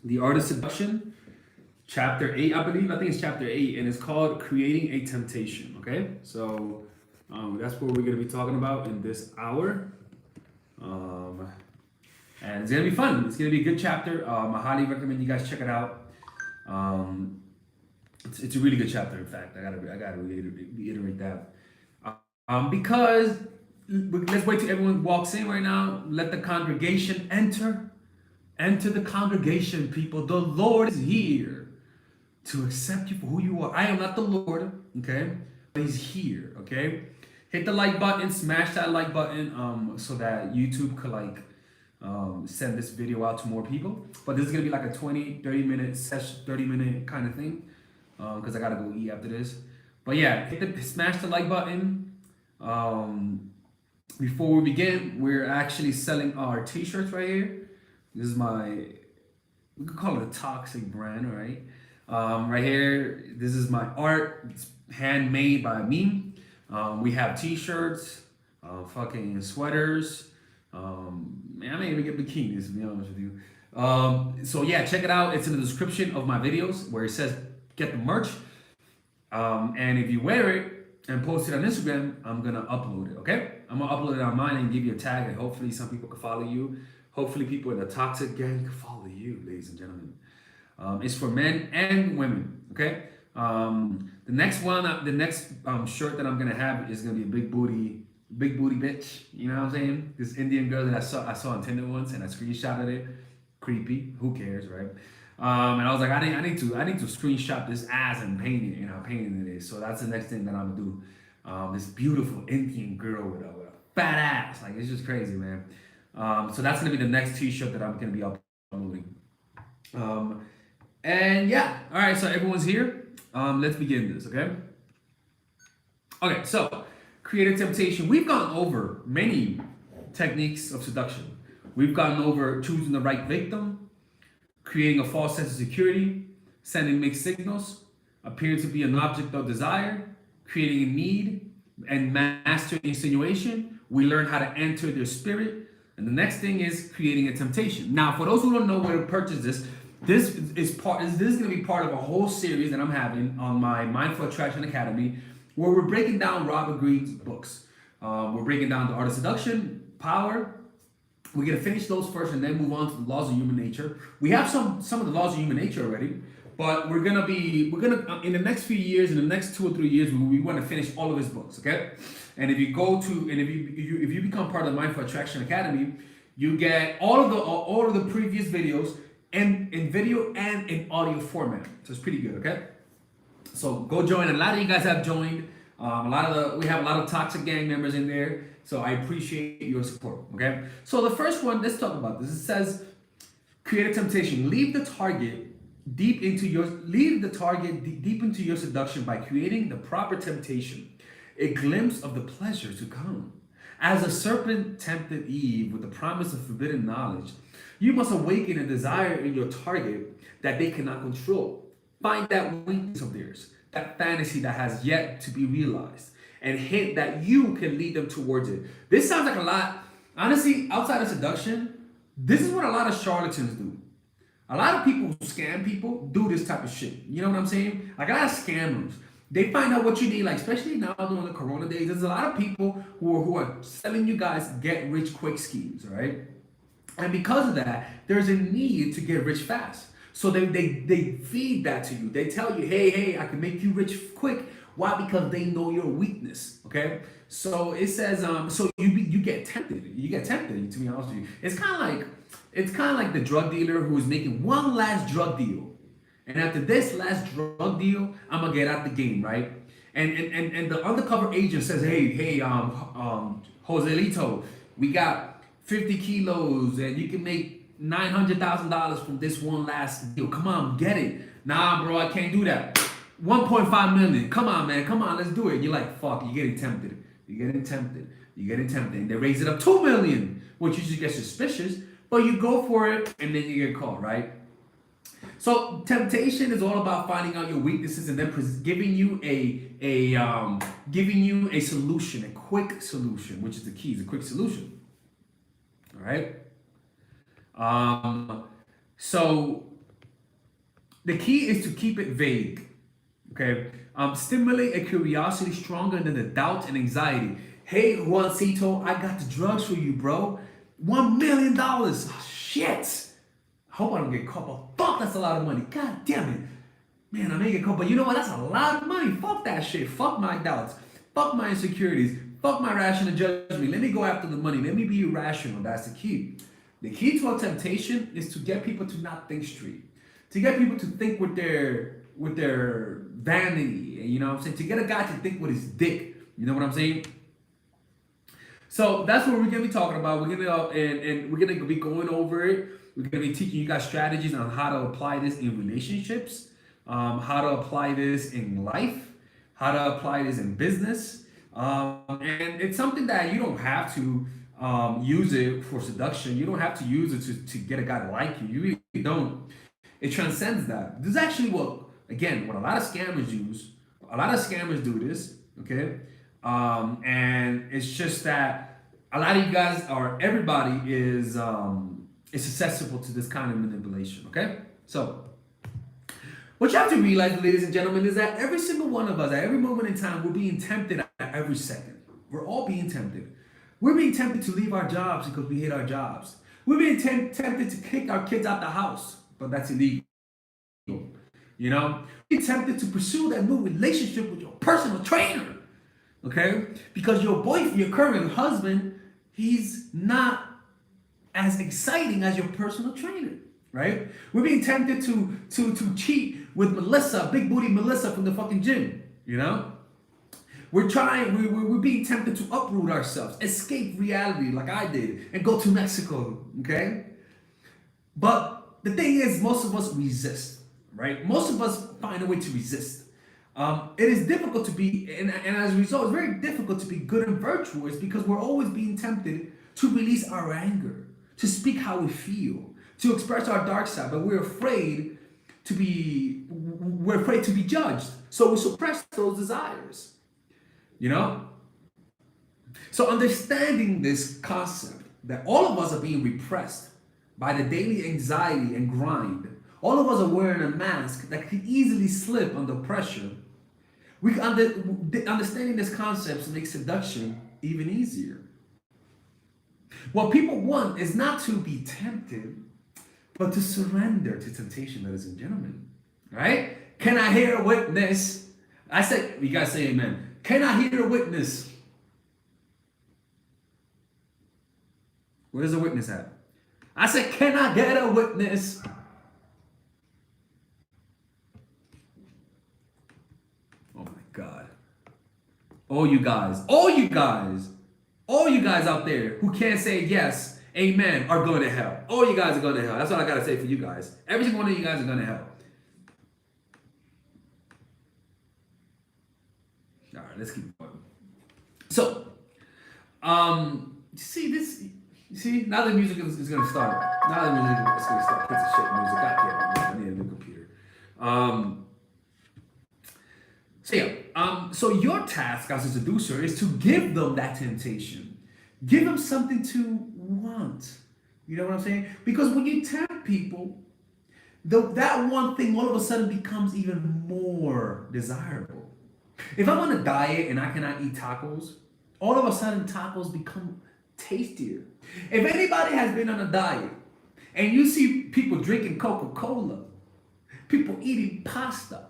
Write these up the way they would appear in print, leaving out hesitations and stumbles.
The Art of Seduction, chapter 8, I believe. I think it's chapter 8, and it's called Creating a Temptation. Okay, so that's what we're going to be talking about in this hour. Um, and it's going to be fun. It's going to be a good chapter. I highly recommend you guys check it out. Um, it's a really good chapter, in fact. I gotta reiterate that. Because let's wait till everyone walks in right now. Let the congregation enter. Enter the congregation, people. The Lord is here to accept you for who you are. I am not the Lord, okay? But He's here, okay? Hit the like button, smash that like button, so that YouTube could send this video out to more people. But this is gonna be like a 20, 30-minute session, 30-minute kind of thing, because I gotta go eat after this. But yeah, smash the like button. Before we begin, we're actually selling our t-shirts right here. This is we could call it a toxic brand, right? Right here, this is my art. It's handmade by me. We have t-shirts, fucking sweaters. Man, I may even get bikinis, to be honest with you. So yeah, check it out. It's in the description of my videos where it says get the merch. And if you wear it and post it on Instagram, I'm gonna upload it, okay? I'm gonna upload it on mine and give you a tag, and hopefully some people can follow you. Hopefully people in the toxic gang can follow you, ladies and gentlemen. It's for men and women, okay? The next shirt that I'm gonna have is gonna be a big booty bitch. You know what I'm saying? This Indian girl that I saw on Tinder once, and I screenshotted it. Creepy. Who cares, right? And I was like, I need to screenshot this ass and paint it, how painting it is. So that's the next thing that I'm gonna do. This beautiful Indian girl with a fat ass, like it's just crazy, man. So that's gonna be the next T-shirt that I'm gonna be uploading. And yeah, all right. So everyone's here. Let's begin this, okay? Okay, so creative temptation. We've gone over many techniques of seduction. We've gone over choosing the right victim, creating a false sense of security, sending mixed signals, appearing to be an object of desire, creating a need, and mastering insinuation. We learn how to enter their spirit. And the next thing is creating a temptation. Now, for those who don't know where to purchase this, this is going to be part of a whole series that I'm having on my Mindful Attraction Academy, where we're breaking down Robert Greene's books. We're breaking down The Art of Seduction, Power. We're gonna finish those first and then move on to the laws of human nature. We have some of the laws of human nature already, but we're gonna in the next few years, in the next 2 or 3 years, we want to finish all of his books, okay? And if you become part of the Mindful Attraction Academy, you get all of the previous videos in video and in audio format. So it's pretty good, okay? So go join. A lot of you guys have joined. We have a lot of toxic gang members in there. So I appreciate your support. Okay. So the first one, let's talk about this. It says, create a temptation. Lead the target deep into your seduction by creating the proper temptation, a glimpse of the pleasure to come. As the serpent tempted Eve with the promise of forbidden knowledge, you must awaken a desire in your target that they cannot control. Find that weakness of theirs, that fantasy that has yet to be realized, and hint that you can lead them towards it. This sounds like a lot, honestly, outside of seduction, this is what a lot of charlatans do. A lot of people who scam people do this type of shit. You know what I'm saying? Like a lot of scammers. They find out what you need, like especially now during the corona days, there's a lot of people who are selling you guys get rich quick schemes, right? And because of that, there's a need to get rich fast. So they feed that to you. They tell you, hey, I can make you rich quick. Why? Because they know your weakness. Okay. So it says, so you get tempted. You get tempted. To be honest with you, it's kind of like the drug dealer who is making one last drug deal, and after this last drug deal, I'm gonna get out the game, right? And the undercover agent says, hey, Joselito, we got 50 kilos, and you can make $900,000 from this one last deal. Come on, get it. Nah, bro, I can't do that. 1.5 million. Come on, man. Come on, let's do it. You're like, fuck, you're getting tempted. And they raise it up 2 million, which you just get suspicious, but you go for it and then you get caught, right? So temptation is all about finding out your weaknesses and then giving you a solution, a quick solution, which is the key, is a quick solution. All right. So The key is to keep it vague. Okay. Stimulate a curiosity stronger than the doubt and anxiety. Hey, Juancito, I got the drugs for you, bro. $1 million. Oh, shit. I hope I don't get caught. But fuck, that's a lot of money. God damn it. Man, I may get caught. But you know what? That's a lot of money. Fuck that shit. Fuck my doubts. Fuck my insecurities. Fuck my rational judgment. Let me go after the money. Let me be irrational. That's the key. The key to a temptation is to get people to not think straight. To get people to think with their vanity. You know what I'm saying? To get a guy to think with his dick. You know what I'm saying? So that's what we're gonna be talking about. We're gonna and we're gonna be going over it. We're gonna be teaching you guys strategies on how to apply this in relationships, how to apply this in life, how to apply this in business, and it's something that you don't have to use it for seduction. You don't have to use it to get a guy to like you. You really don't. It transcends that. This is actually what a lot of scammers use. A lot of scammers do this. Okay. And it's just that a lot of you guys or everybody is susceptible to this kind of manipulation. Okay, so what you have to realize, ladies and gentlemen, is that every single one of us at every moment in time, we're being tempted at every second. We're all being tempted. We're being tempted to leave our jobs because we hate our jobs. We're being tempted to kick our kids out the house, but that's illegal. You know, we're tempted to pursue that new relationship with your personal trainer. Okay, because your boyfriend, your current husband, he's not as exciting as your personal trainer, right? We're being tempted to cheat with Melissa, big booty Melissa from the fucking gym. You know, we're being tempted to uproot ourselves, escape reality like I did, and go to Mexico. Okay, but the thing is, most of us resist, right? Most of us find a way to resist. It is difficult to be, and as a result, it's very difficult to be good and virtuous because we're always being tempted to release our anger, to speak how we feel, to express our dark side, but we're afraid to be judged, so we suppress those desires. You know. So understanding this concept that all of us are being repressed by the daily anxiety and grind, all of us are wearing a mask that can easily slip under pressure. Understanding this concept makes seduction even easier. What people want is not to be tempted, but to surrender to temptation, ladies and gentlemen. Right? Can I hear a witness? I said, you guys say amen. Can I hear a witness? Where's the witness at? I said, can I get a witness? God. All you guys out there who can't say yes, amen, are going to hell. All you guys are going to hell. That's what I got to say for you guys. Every single one of you guys are going to hell. All right, let's keep going. So, you see, now the music is going to start. Now the music is going to start. Piece of shit music. God damn it, I need a new computer. So your task as a seducer is to give them that temptation. Give them something to want. You know what I'm saying? Because when you tempt people, that one thing all of a sudden becomes even more desirable. If I'm on a diet and I cannot eat tacos, all of a sudden tacos become tastier. If anybody has been on a diet and you see people drinking Coca-Cola, people eating pasta,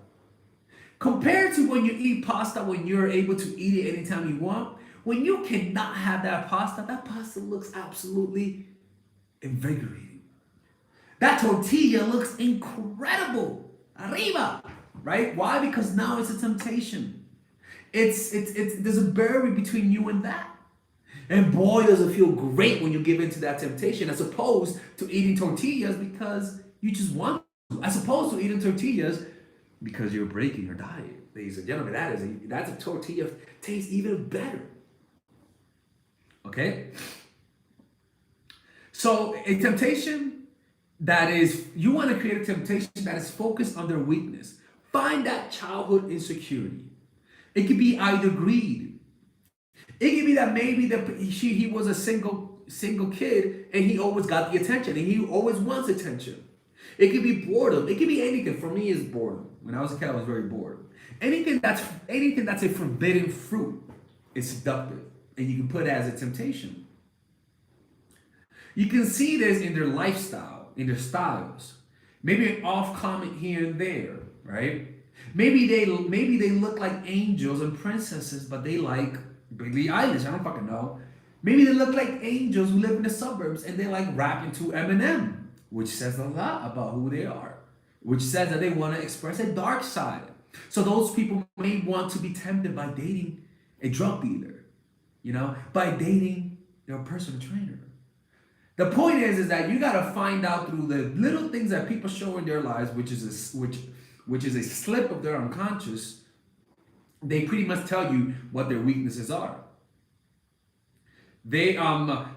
compared to when you eat pasta when you're able to eat it anytime you want, when you cannot have that pasta looks absolutely invigorating. That tortilla looks incredible. Arriba. Right? Why? Because now it's a temptation. It's there's a barrier between you and that. And boy, does it feel great when you give into that temptation as opposed to eating tortillas because you just want to. As opposed to eating tortillas because you're breaking your diet. Ladies and gentlemen, that's a tortilla tastes even better. Okay? So a temptation that is, you want to create a temptation that is focused on their weakness. Find that childhood insecurity. It could be either greed. It could be that maybe he was a single kid and he always got the attention and he always wants attention. It could be boredom. It could be anything. For me, it's boredom. When I was a kid, I was very bored. Anything that's a forbidden fruit is seductive, and you can put it as a temptation. You can see this in their lifestyle, in their styles. Maybe an off comment here and there, right? Maybe they look like angels and princesses, but they like Billie Eilish. I don't fucking know. Maybe they look like angels who live in the suburbs and they like rapping to Eminem, which says a lot about who they are, which says that they want to express a dark side. So those people may want to be tempted by dating a drug dealer, by dating their personal trainer. The point is that you gotta find out through the little things that people show in their lives, which is a slip of their unconscious. They pretty much tell you what their weaknesses are.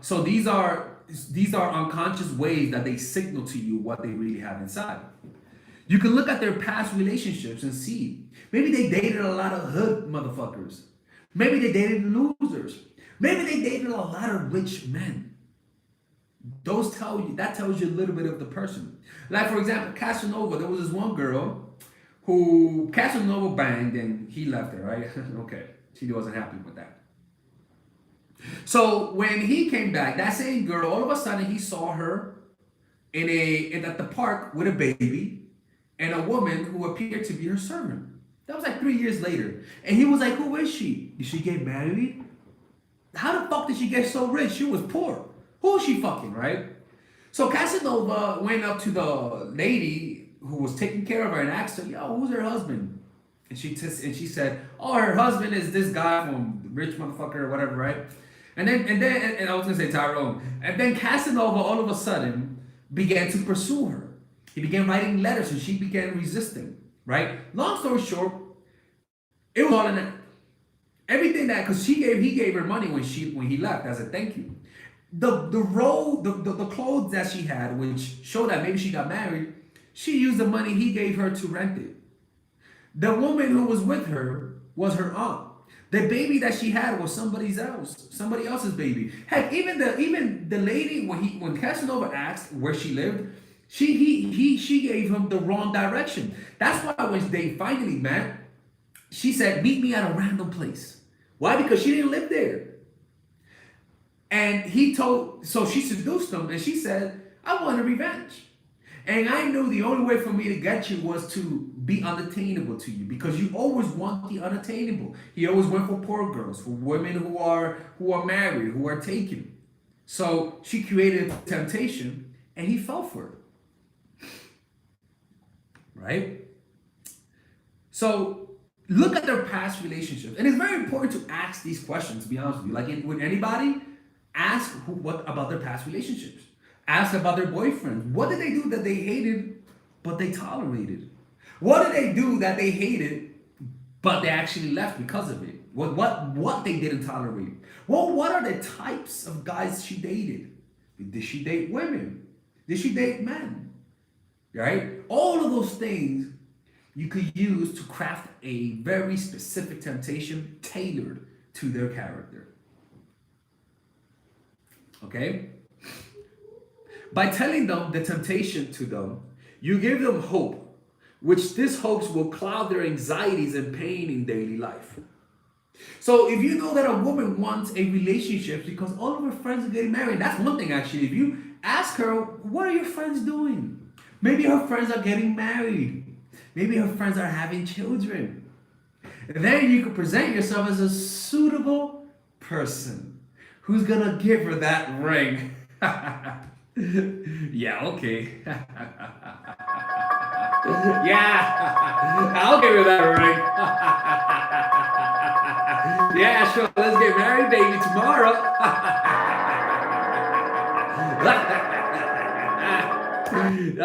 So these are unconscious ways that they signal to you what they really have inside. You can look at their past relationships and see. Maybe they dated a lot of hood motherfuckers. Maybe they dated losers. Maybe they dated a lot of rich men. That tells you a little bit of the person. Like, for example, Casanova, there was this one girl who Casanova banged and he left her, right? Okay. She wasn't happy with that. So when he came back, that same girl, all of a sudden he saw her at the park with a baby and a woman who appeared to be her servant. That was like 3 years later. And he was like, who is she? Did she get married? How the fuck did she get so rich? She was poor. Who is she fucking, right? So Casanova went up to the lady who was taking care of her and asked her, yo, who's her husband? And she said, oh, her husband is this guy from rich motherfucker or whatever, right? And I was gonna say Tyrone. And then Casanova all of a sudden began to pursue her. He began writing letters and she began resisting, right? Long story short, it was all in that. Everything that, because he gave her money when he left as a thank you. The clothes that she had, which showed that maybe she got married, she used the money he gave her to rent it. The woman who was with her was her aunt. The baby that she had was somebody else's baby. Heck, even the lady when Casanova asked where she lived, she gave him the wrong direction. That's why when they finally met, she said, meet me at a random place. Why? Because she didn't live there. And so she seduced him and she said, I want a revenge. And I knew the only way for me to get you was to be unattainable to you, because you always want the unattainable. He always went for poor girls, for women who are married, who are taken. So she created a temptation and he fell for it. Right? So look at their past relationships. And it's very important to ask these questions, to be honest with you. Like with anybody, ask what about their past relationships. Ask about their boyfriends. What did they do that they hated, but they tolerated? What did they do that they hated, but they actually left because of it? What they didn't tolerate? Well, what are the types of guys she dated? Did she date women? Did she date men? Right? All of those things you could use to craft a very specific temptation tailored to their character. Okay? By telling them the temptation to them, you give them hope, which this hopes will cloud their anxieties and pain in daily life. So if you know that a woman wants a relationship because all of her friends are getting married, that's one thing actually. If you ask her, what are your friends doing? Maybe her friends are getting married. Maybe her friends are having children. And then you can present yourself as a suitable person who's gonna give her that ring. Yeah, okay. Yeah, I'll give you that ring. Yeah, sure, let's get married, baby, tomorrow.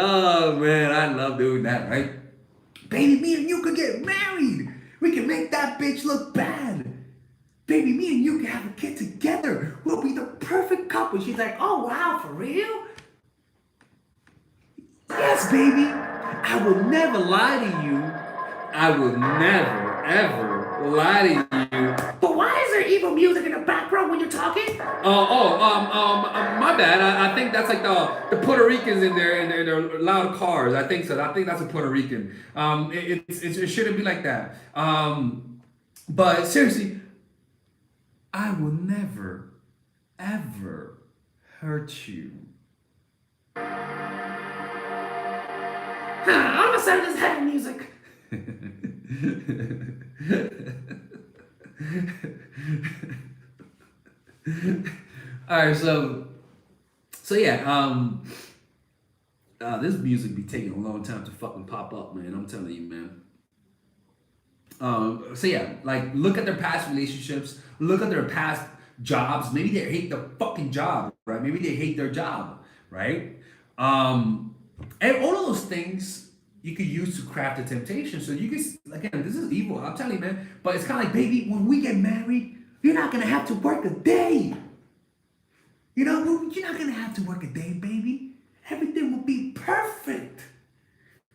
Oh, man, I love doing that, right? Baby, me and you could get married. We can make that bitch look bad. Baby, me and you can have a kid together. We'll be the perfect couple. She's like, oh, wow, for real? Yes, baby. I will never lie to you. I will never, ever lie to you. But why is there evil music in the background when you're talking? My bad. I think that's like the Puerto Ricans in their loud cars. I think so. I think that's a Puerto Rican. It shouldn't be like that. But seriously, I will never, ever hurt you. All of a sudden, this heavy music. All right, so yeah, this music be taking a long time to fucking pop up, man. I'm telling you, man. So yeah, like look at their past relationships, look at their past jobs. Maybe they hate the fucking job, right? Maybe they hate their job, right? And all of those things you could use to craft a temptation. So you can, again, this is evil. I'm telling you, man. But it's kind of like, baby, when we get married, you're not gonna have to work a day. You know, you're not gonna have to work a day, baby. Everything will be perfect.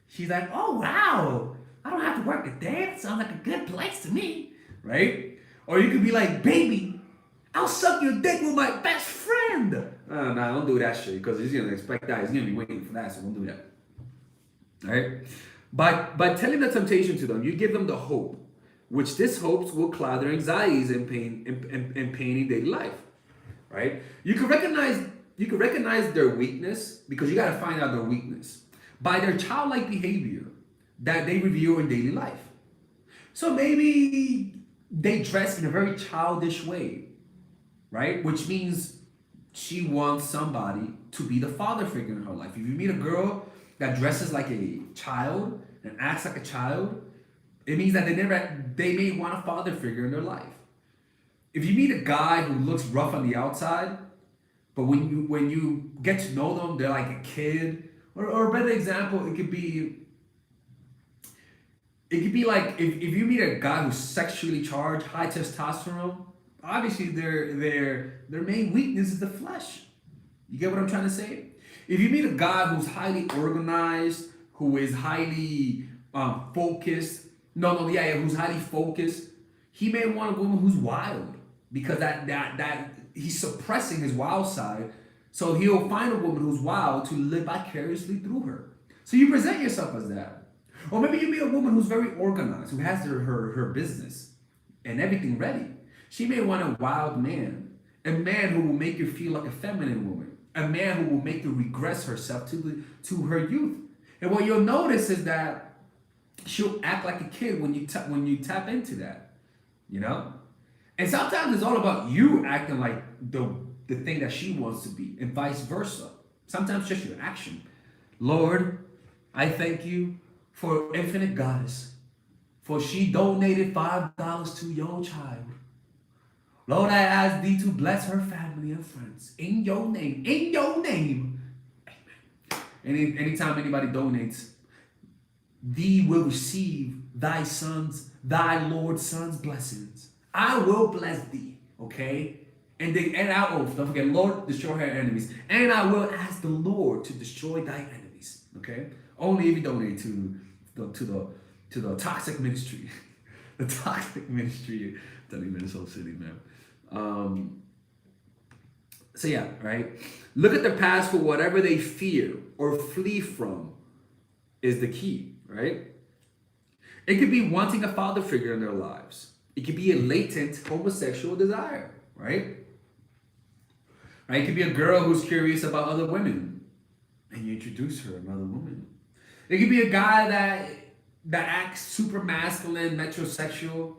She's like, oh wow, I don't have to work a day. That sounds like a good place to me, right? Or you could be like, baby, I'll suck your dick with my best friend. Nah, don't do that shit because he's gonna expect that. He's gonna be waiting for that, so don't do that. All right? By telling the temptation to them, you give them the hope, which this hopes will cloud their anxieties and pain in daily life. Right? You can recognize their weakness because you gotta find out their weakness by their childlike behavior that they reveal in daily life. So maybe they dress in a very childish way, right? Which means she wants somebody to be the father figure in her life. If you meet a girl that dresses like a child and acts like a child, it means that they may want a father figure in their life. If you meet a guy who looks rough on the outside, but when you get to know them, they're like a kid. Or a better example, it could be like if you meet a guy who's sexually charged, high testosterone, obviously their main weakness is the flesh. You get what I'm trying to say? If you meet a guy who's highly organized, who is highly focused, who's highly focused, he may want a woman who's wild because that he's suppressing his wild side. So he'll find a woman who's wild to live vicariously through her. So you present yourself as that. Or maybe you meet a woman who's very organized, who has her business and everything ready. She may want a wild man, a man who will make you feel like a feminine woman, a man who will make you regress herself to her youth. And what you'll notice is that she'll act like a kid when you tap into that, you know? And sometimes it's all about you acting like the thing that she wants to be, and vice versa. Sometimes just your action. Lord, I thank you for infinite goddess, for she donated $5 to your child. Lord, I ask thee to bless her family and friends in your name. In your name. Amen. Anytime anybody donates, thee will receive thy Lord's son's blessings. I will bless thee. Okay? And our oath, don't forget, Lord, destroy her enemies. And I will ask the Lord to destroy thy enemies. Okay? Only if you donate to the toxic ministry. The toxic ministry. Telling Minnesota City, man. So yeah, right? Look at the past for whatever they fear or flee from is the key, right? It could be wanting a father figure in their lives. It could be a latent homosexual desire, right? Right? It could be a girl who's curious about other women and you introduce her another woman. It could be a guy that acts super masculine, metrosexual,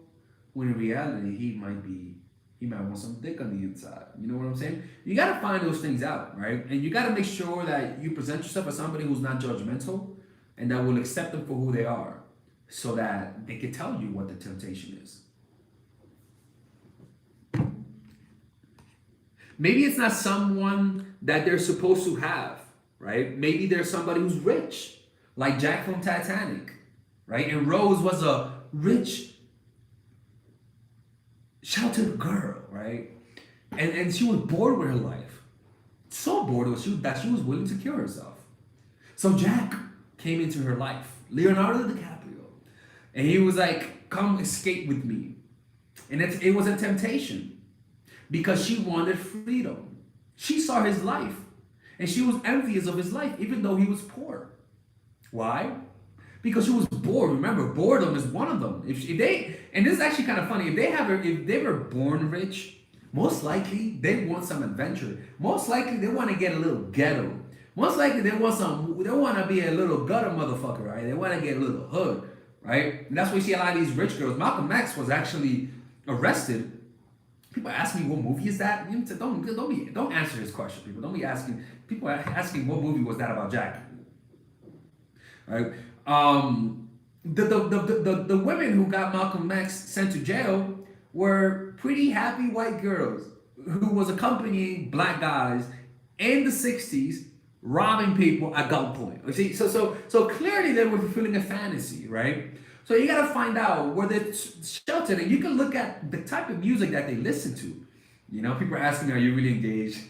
when in reality he might want some dick on the inside. You know what I'm saying? You gotta find those things out, right? And you gotta make sure that you present yourself as somebody who's not judgmental and that will accept them for who they are, so that they can tell you what the temptation is. Maybe it's not someone that they're supposed to have, right? Maybe there's somebody who's rich, like Jack from Titanic, right? And Rose was a rich, sheltered girl, right? And she was bored with her life. So bored that she was willing to kill herself. So Jack came into her life, Leonardo DiCaprio, and he was like, come escape with me. And it was a temptation because she wanted freedom. She saw his life and she was envious of his life, even though he was poor. Why? Because she was bored. Remember, boredom is one of them. If they, and this is actually kind of funny, if they were born rich, most likely they want some adventure. Most likely they want to get a little ghetto. Most likely they want to be a little gutter motherfucker, right? They want to get a little hood, right? And that's why you see a lot of these rich girls. Malcolm X was actually arrested. People ask me what movie is that? Don't answer this question, people. Don't be asking. People are asking what movie was that about Jack, right? The women who got Malcolm X sent to jail were pretty happy white girls who was accompanying black guys in the 60s robbing people at gunpoint. You see, so clearly they were fulfilling a fantasy, right? So you gotta find out where they're sheltered, and you can look at the type of music that they listen to. You know, people are asking me, "Are you really engaged?"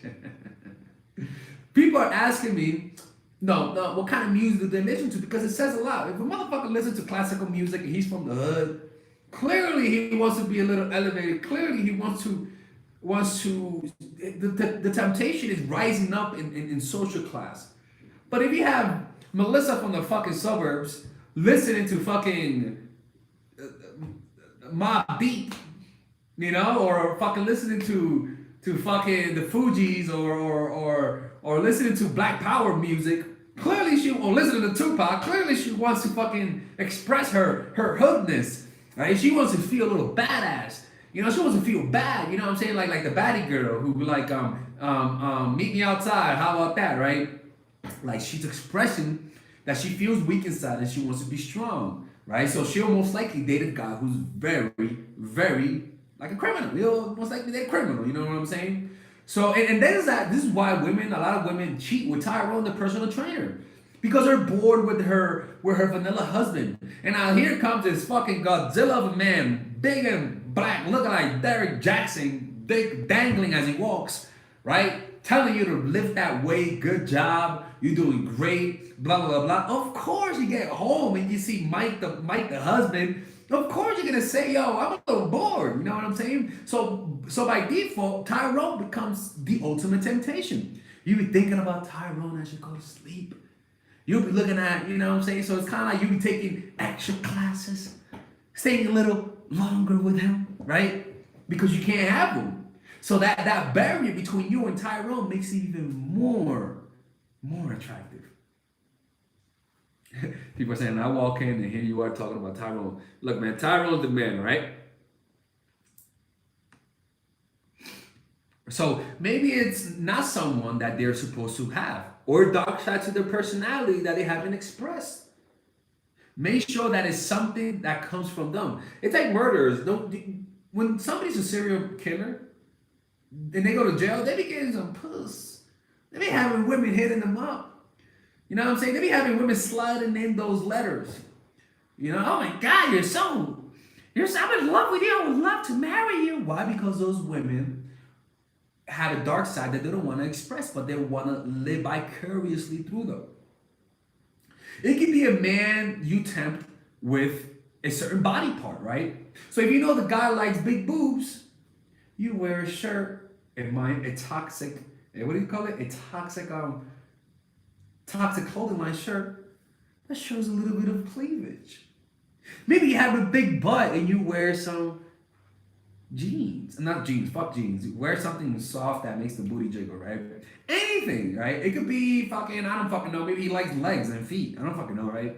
People are asking me, no, what kind of music do they listen to? Because it says a lot. If a motherfucker listens to classical music and he's from the hood, clearly he wants to be a little elevated. Clearly he wants to. The temptation is rising up in social class. But if you have Melissa from the fucking suburbs listening to fucking Mobb Deep, you know, or fucking listening to fucking the Fugees or listening to Black Power music, clearly or listening to Tupac, clearly she wants to fucking express her hoodness, right? She wants to feel a little badass. You know, she wants to feel bad. You know what I'm saying? Like the baddie girl who be like, meet me outside. How about that, right? Like she's expressing that she feels weak inside and she wants to be strong, right? So she'll most likely date a guy who's very, very like a criminal. He'll most likely date a criminal. You know what I'm saying? So and this is why a lot of women cheat with Tyrone, the personal trainer, because they're bored with her vanilla husband. And now here comes this fucking Godzilla of a man, big and black, looking like Derek Jackson, big dangling as he walks, right? Telling you to lift that weight, good job, you're doing great, blah, blah, blah, blah. Of course you get home and you see Mike the husband. Of course you're gonna say, yo, I'm a little bored, you know what I'm saying? So by default, Tyrone becomes the ultimate temptation. You be thinking about Tyrone as you go to sleep. You'll be looking at, you know what I'm saying? So it's kind of like you be taking extra classes, staying a little longer with him, right? Because you can't have him. So that barrier between you and Tyrone makes it even more attractive. People are saying, I walk in and here you are talking about Tyrone. Look, man, Tyrone's the man, right? So maybe it's not someone that they're supposed to have, or a dark side to their personality that they haven't expressed. Make sure that it's something that comes from them. It's like murderers. When somebody's a serial killer and they go to jail, they be getting some puss. They be having women hitting them up. You know what I'm saying? They be having women sliding in those letters. You know, oh my God, I'm in love with you. I would love to marry you. Why? Because those women have a dark side that they don't want to express, but they want to live vicariously through them. It could be a man you tempt with a certain body part, right? So if you know the guy likes big boobs, you wear a shirt and a toxic, what do you call it? A toxic clothing line shirt that shows a little bit of cleavage. Maybe you have a big butt and you wear some jeans. Not jeans, fuck jeans. You wear something soft that makes the booty jiggle, right? Anything, right? It could be fucking, I don't fucking know. Maybe he likes legs and feet. I don't fucking know, right?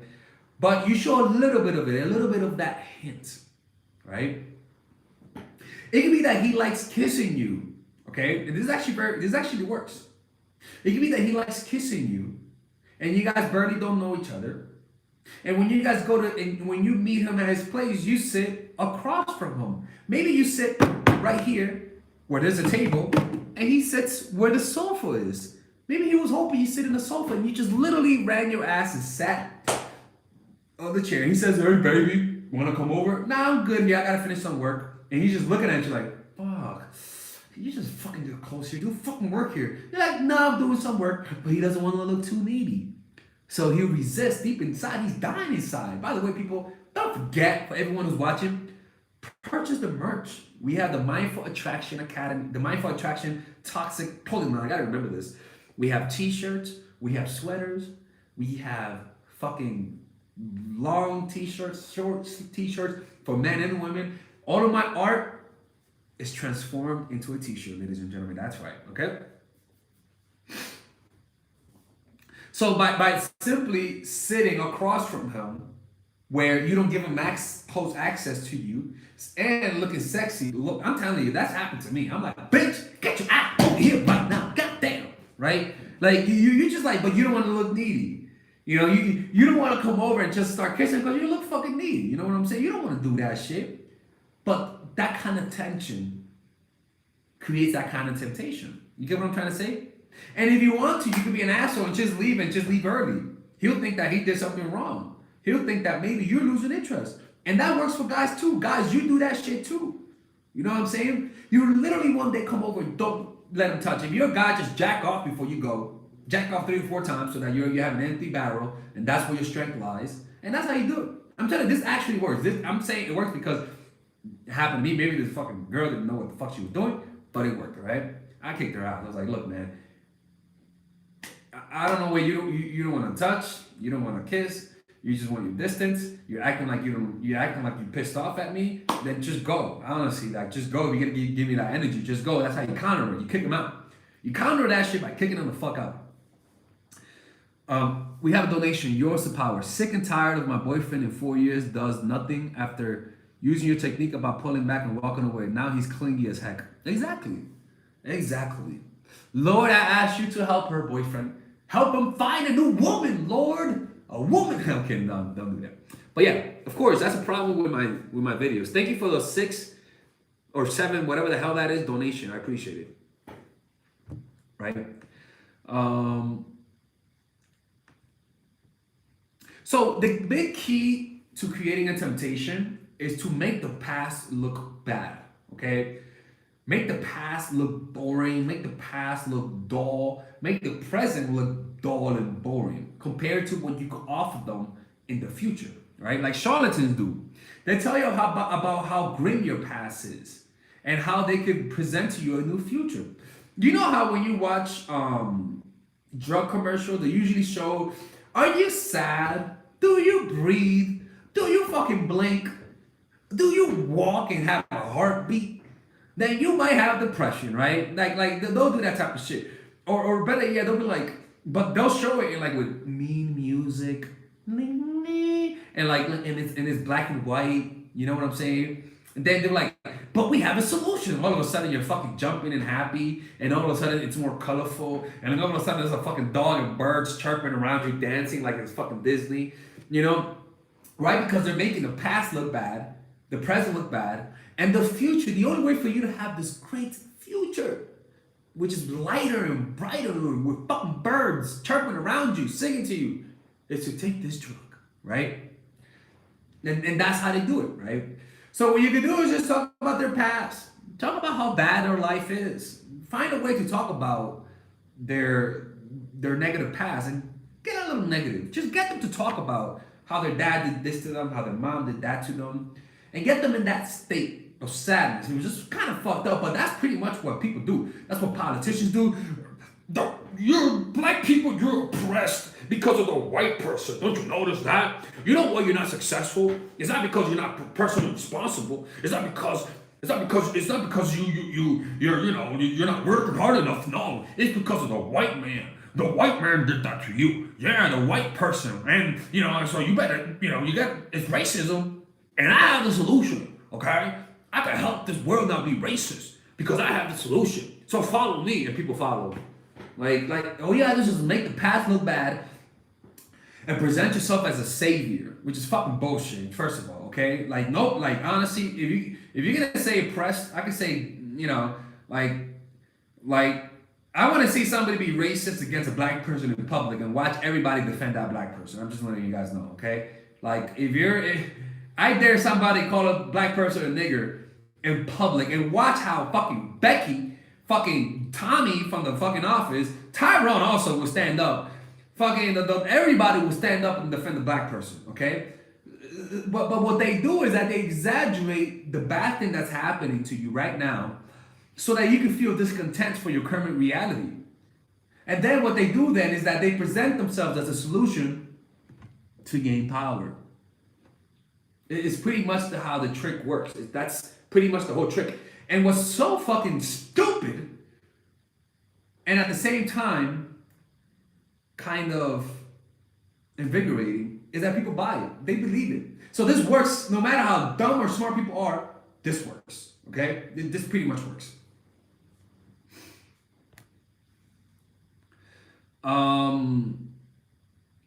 But you show a little bit of it, a little bit of that hint, right? It could be that he likes kissing you, okay? And this actually works. It could be that he likes kissing you, and you guys barely don't know each other. And when you guys when you meet him at his place, you sit across from him. Maybe you sit right here where there's a table, and he sits where the sofa is. Maybe he was hoping you sit in the sofa, and you just literally ran your ass and sat on the chair. He says, hey, baby, wanna come over? Nah, I'm good here. I gotta finish some work. And he's just looking at you like, fuck, you just fucking get close here. Do fucking work here. You're like, nah, I'm doing some work. But he doesn't want to look too needy. So he'll resist deep inside. He's dying inside. By the way, people, don't forget, for everyone who's watching, purchase the merch. We have the Mindful Attraction Academy, the Mindful Attraction Toxic Clothing line. I gotta remember this. We have t-shirts, we have sweaters, we have fucking long t-shirts, short t-shirts for men and women. All of my art is transformed into a t-shirt, ladies and gentlemen. That's right, okay? So by simply sitting across from him, where you don't give him close access to you and looking sexy, look, I'm telling you, that's happened to me. I'm like, bitch, get your ass over here right now, goddamn, right? Like you just like, but you don't want to look needy. You know, you don't want to come over and just start kissing because you look fucking needy. You know what I'm saying? You don't want to do that shit. But that kind of tension creates that kind of temptation. You get what I'm trying to say? And if you want to, you can be an asshole and just leave early. He'll think that he did something wrong. He'll think that maybe you're losing interest. And that works for guys too. Guys, you do that shit too. You know what I'm saying? You literally one day come over and don't let him touch. If you're a guy, just jack off before you go. Jack off 3 or 4 times so that you have an empty barrel, and that's where your strength lies. And that's how you do it. I'm telling you, this actually works. I'm saying it works because it happened to me. Maybe this fucking girl didn't know what the fuck she was doing, but it worked, right? I kicked her out. I was like, look, man, I don't know where you don't want to touch, you don't want to kiss, you just want your distance. You're acting like you're pissed off at me. Then just go. Honestly, like just go. If you're gonna give me that energy, just go. That's how you counter it. You kick him out. You counter that shit by kicking him the fuck out. We have a donation. Yours to power. Sick and tired of my boyfriend in 4 years does nothing after using your technique about pulling back and walking away. Now he's clingy as heck. Exactly. Lord, I ask you to help her boyfriend. Help him find a new woman, Lord. A woman. Okay, don't do that. But yeah, of course, that's a problem with my videos. Thank you for the 6 or 7, whatever the hell that is, donation. I appreciate it. Right? So the big key to creating a temptation is to make the past look bad. Okay? Make the past look boring, make the past look dull, make the present look dull and boring compared to what you could offer them in the future, right? Like charlatans do. They tell you about how grim your past is and how they could present to you a new future. You know how when you watch drug commercials, they usually show, are you sad? Do you breathe? Do you fucking blink? Do you walk and have a heartbeat? Then you might have depression, right? Like they'll do that type of shit. Or better yet, they'll be like, but they'll show it in like with mean music, and like and it's black and white. You know what I'm saying? And then they're like, but we have a solution. All of a sudden you're fucking jumping and happy, and all of a sudden it's more colorful, and then all of a sudden there's a fucking dog and birds chirping around you, dancing like it's fucking Disney. You know, right? Because they're making the past look bad, the present look bad. And the future, the only way for you to have this great future, which is lighter and brighter with fucking birds chirping around you, singing to you, is to take this drug, right? And that's how they do it, right? So what you can do is just talk about their past. Talk about how bad their life is. Find a way to talk about their negative past and get a little negative. Just get them to talk about how their dad did this to them, how their mom did that to them, and get them in that state of sadness. It was just kind of fucked up, but that's pretty much what people do. That's what politicians do. You're black people, you're oppressed because of the white person. Don't you notice that? You know why you're not successful? It's not because you're not personally responsible. It's not because you're not working hard enough. No, it's because of the white man. The white man did that to you. Yeah, the white person. And so you better, it's racism, and I have the solution. Okay? I can help this world not be racist because I have the solution. So follow me, and people follow. Like, oh yeah, this is make the past look bad and present yourself as a savior, which is fucking bullshit, first of all, okay? Like, nope, like, honestly, if you're gonna say oppressed, I can say, I want to see somebody be racist against a black person in public and watch everybody defend that black person. I'm just letting you guys know, okay? Like, if I dare somebody call a black person a nigger in public and watch how fucking Becky, fucking Tommy from the fucking office, Tyrone also will stand up. Fucking everybody will stand up and defend the black person, okay? but what they do is that they exaggerate the bad thing that's happening to you right now so that you can feel discontent for your current reality. And then what they do then is that they present themselves as a solution to gain power. It's pretty much how the trick works. That's pretty much the whole trick. And what's so fucking stupid and at the same time kind of invigorating is that people buy it. They believe it. So this works no matter how dumb or smart people are, this works. Okay? This pretty much works.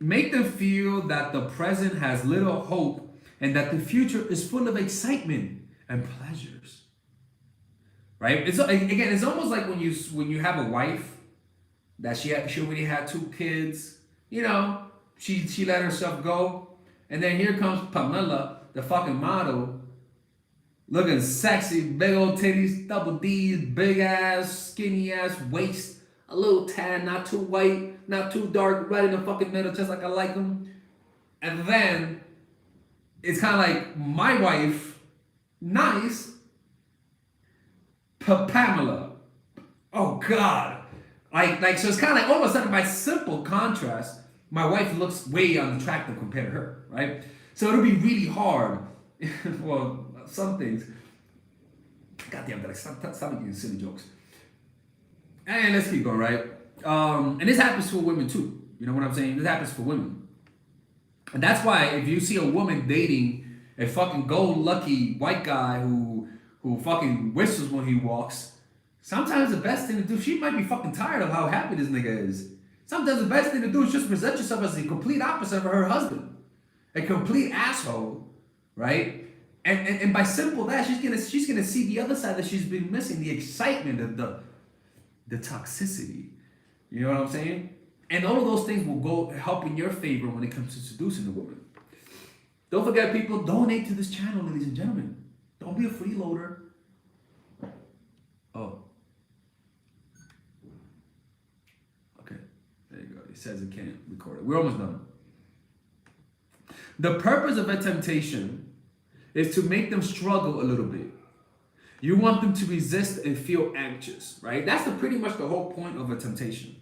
Make them feel that the present has little hope and that the future is full of excitement and pleasures. Right? It's almost like when you have a wife that she already had 2 kids. You know, she let herself go, and then here comes Pamela, the fucking model, looking sexy, big old titties, double D's, big ass, skinny ass waist, a little tan, not too white, not too dark, right in the fucking middle, just like I like them. And then it's kind of like my wife, nice, Pamela. Oh God. Like so it's kind of like all of a sudden by simple contrast, my wife looks way unattractive compared to her, right? So it'll be really hard. Well, some things. Goddamn, that stop making silly jokes. And let's keep going, right? And this happens for women too. You know what I'm saying? This happens for women. And that's why if you see a woman dating a fucking gold-lucky white guy who fucking whistles when he walks, sometimes the best thing to do, she might be fucking tired of how happy this nigga is. Sometimes the best thing to do is just present yourself as the complete opposite of her husband. A complete asshole, right? And by simple that, she's gonna see the other side that she's been missing, the excitement of the toxicity. You know what I'm saying? And all of those things will go help in your favor when it comes to seducing a woman. Don't forget, people, donate to this channel, ladies and gentlemen. Don't be a freeloader. Oh. Okay, there you go. It says it can't record it. We're almost done. The purpose of a temptation is to make them struggle a little bit. You want them to resist and feel anxious, right? That's pretty much the whole point of a temptation.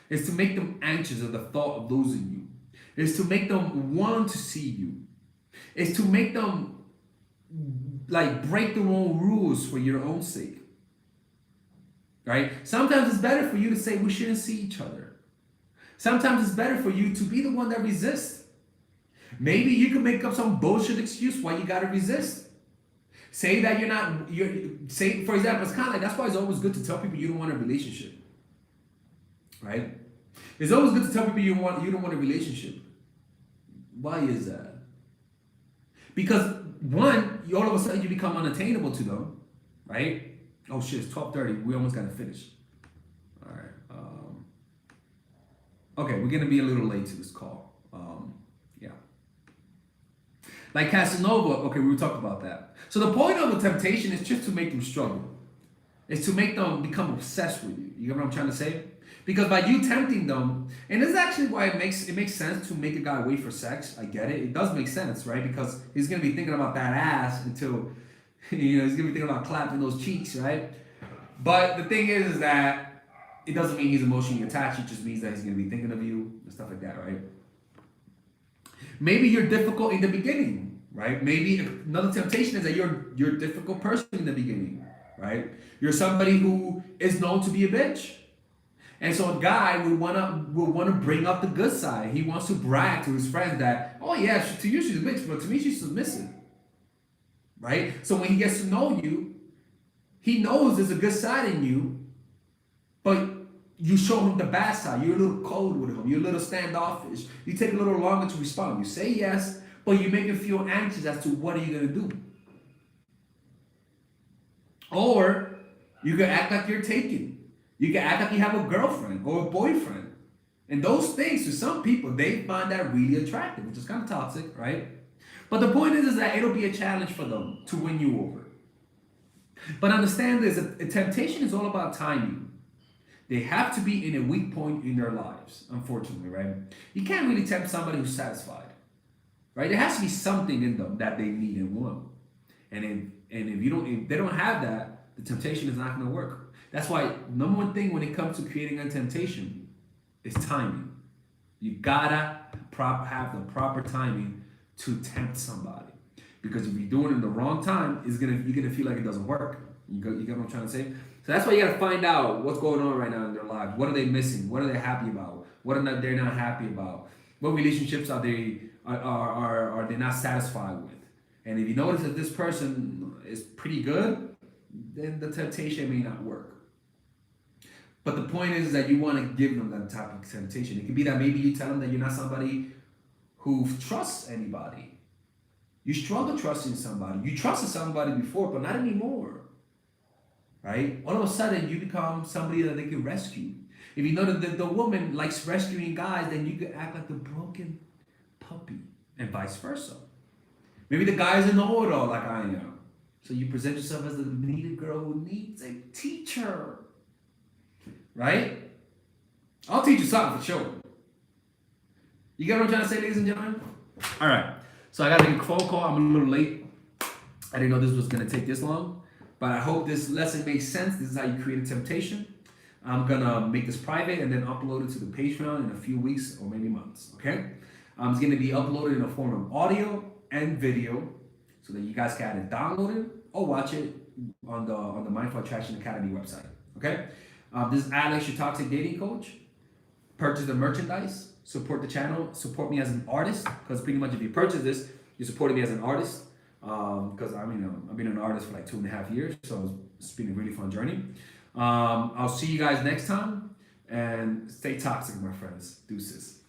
Is to make them anxious of the thought of losing you. Is to make them want to see you. Is to make them like break their own rules for your own sake. Right? Sometimes it's better for you to say we shouldn't see each other. Sometimes it's better for you to be the one that resists. Maybe you can make up some bullshit excuse why you gotta resist. Say that say, for example, it's kind of like, that's why it's always good to tell people you don't want a relationship. Right? It's always good to tell people you don't want a relationship. Why is that? Because one, all of a sudden you become unattainable to them, right? Oh shit, it's 12:30. We almost gotta finish. All right. Okay, we're gonna be a little late to this call. Yeah. Like Casanova. Okay, we talked about that. So the point of a temptation is just to make them struggle. It's to make them become obsessed with you. You get what I'm trying to say? Because by you tempting them, and this is actually why it makes sense to make a guy wait for sex. I get it. It does make sense, right? Because he's gonna be thinking about that ass until, he's gonna be thinking about clapping those cheeks, right? But the thing is that it doesn't mean he's emotionally attached. It just means that he's gonna be thinking of you and stuff like that, right? Maybe you're difficult in the beginning, right? Maybe another temptation is that you're a difficult person in the beginning, right? You're somebody who is known to be a bitch. And so a guy will wanna bring up the good side. He wants to brag to his friends that, oh yeah, to you she's a bitch, but to me she's submissive. Right? So when he gets to know you, he knows there's a good side in you, but you show him the bad side. You're a little cold with him. You're a little standoffish. You take a little longer to respond. You say yes, but you make him feel anxious as to what are you gonna do. Or you can act like you're taken. You can act like you have a girlfriend or a boyfriend. And those things, to some people, they find that really attractive, which is kind of toxic, right? But the point is that it'll be a challenge for them to win you over. But understand this, a temptation is all about timing. They have to be in a weak point in their lives, unfortunately, right? You can't really tempt somebody who's satisfied. right? There has to be something in them that they need and want. If they don't have that, the temptation is not going to work. That's why number one thing when it comes to creating a temptation is timing. You gotta have the proper timing to tempt somebody. Because if you do it in the wrong time, you're gonna feel like it doesn't work. You get what I'm trying to say? So that's why you gotta find out what's going on right now in their lives. What are they missing? What are they happy about? What are they not happy about? What relationships are they not satisfied with? And if you notice that this person is pretty good, then the temptation may not work. But the point is that you want to give them that type of temptation. It could be that maybe you tell them that you're not somebody who trusts anybody. You struggle trusting somebody. You trusted somebody before, but not anymore. Right? All of a sudden, you become somebody that they can rescue. If you know that the woman likes rescuing guys, then you could act like the broken puppy, and vice versa. Maybe the guy's in the order like I am. So you present yourself as the needed girl who needs a teacher. Right? I'll teach you something for sure. You get what I'm trying to say, ladies and gentlemen? All right. So I got to make a phone call. I'm a little late. I didn't know this was going to take this long. But I hope this lesson makes sense. This is how you create a temptation. I'm going to make this private and then upload it to the Patreon in a few weeks or maybe months. Okay? It's going to be uploaded in a form of audio and video so that you guys can either download it or watch it on the Mindful Attraction Academy website. Okay? This is Alex, your toxic dating coach. Purchase the merchandise, support the channel, support me as an artist, because pretty much if you purchase this, you're supporting me as an artist. Because I've been an artist for like 2.5 years, so it's been a really fun journey. I'll see you guys next time, and stay toxic, my friends. Deuces.